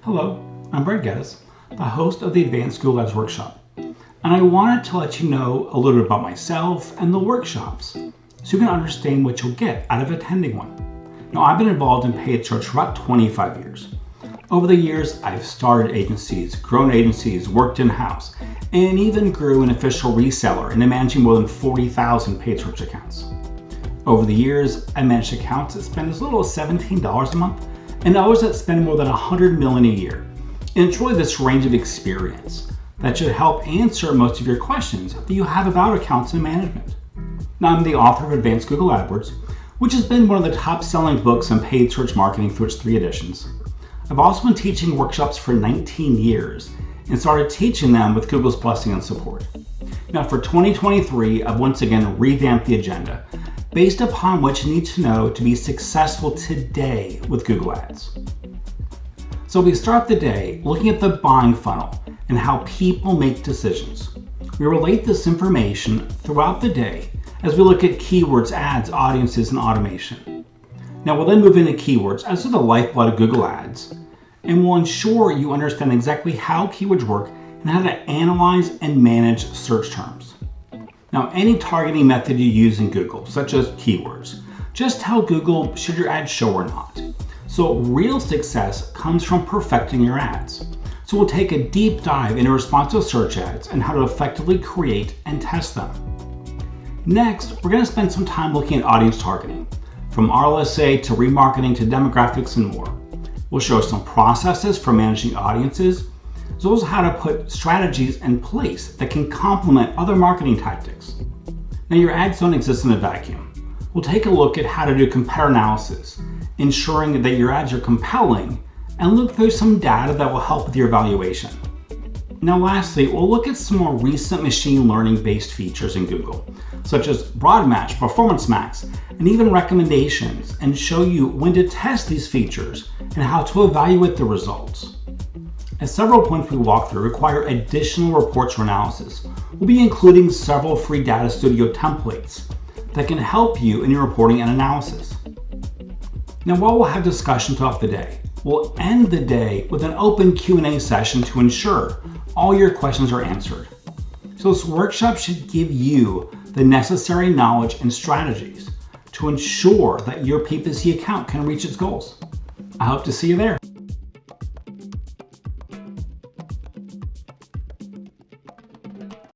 Hello, I'm Brad Geddes, the host of the Advanced Google Ads Workshop, and I wanted to let you know a little bit about myself and the workshops so you can understand what you'll get out of attending one. Now, I've been involved in paid search for about 25 years. Over the years, I've started agencies, grown agencies, worked in-house, and even grew an official reseller into managing more than 40,000 paid search accounts. Over the years, I managed accounts that spend as little as $17 a month and others that spend more than $100 million a year. And it's really this range of experience that should help answer most of your questions that you have about accounts and management. Now, I'm the author of Advanced Google AdWords, which has been one of the top-selling books on paid search marketing through its 3 editions. I've also been teaching workshops for 19 years and started teaching them with Google's blessing and support. Now, for 2023, I've once again revamped the agenda based upon what you need to know to be successful today with Google Ads. So we start the day looking at the buying funnel and how people make decisions. We relate this information throughout the day as we look at keywords, ads, audiences, and automation. Now we'll then move into keywords as are the lifeblood of Google Ads, and we'll ensure you understand exactly how keywords work and how to analyze and manage search terms. Now, any targeting method you use in Google, such as keywords, just tell Google should your ad show or not. So real success comes from perfecting your ads. So we'll take a deep dive into responsive search ads and how to effectively create and test them. Next, we're going to spend some time looking at audience targeting, from RLSA to remarketing to demographics and more. We'll show some processes for managing audiences, as well as how to put strategies in place that can complement other marketing tactics. Now, your ads don't exist in a vacuum. We'll take a look at how to do compare analysis, ensuring that your ads are compelling, and look through some data that will help with your evaluation. Now, lastly, we'll look at some more recent machine learning-based features in Google, such as Broad Match, Performance Max, and even recommendations, and show you when to test these features and how to evaluate the results. As several points we walk through require additional reports or analysis, we'll be including several free Data Studio templates that can help you in your reporting and analysis. Now, while we'll have discussion throughout the day, we'll end the day with an open Q&A session to ensure all your questions are answered. So this workshop should give you the necessary knowledge and strategies to ensure that your PPC account can reach its goals. I hope to see you there.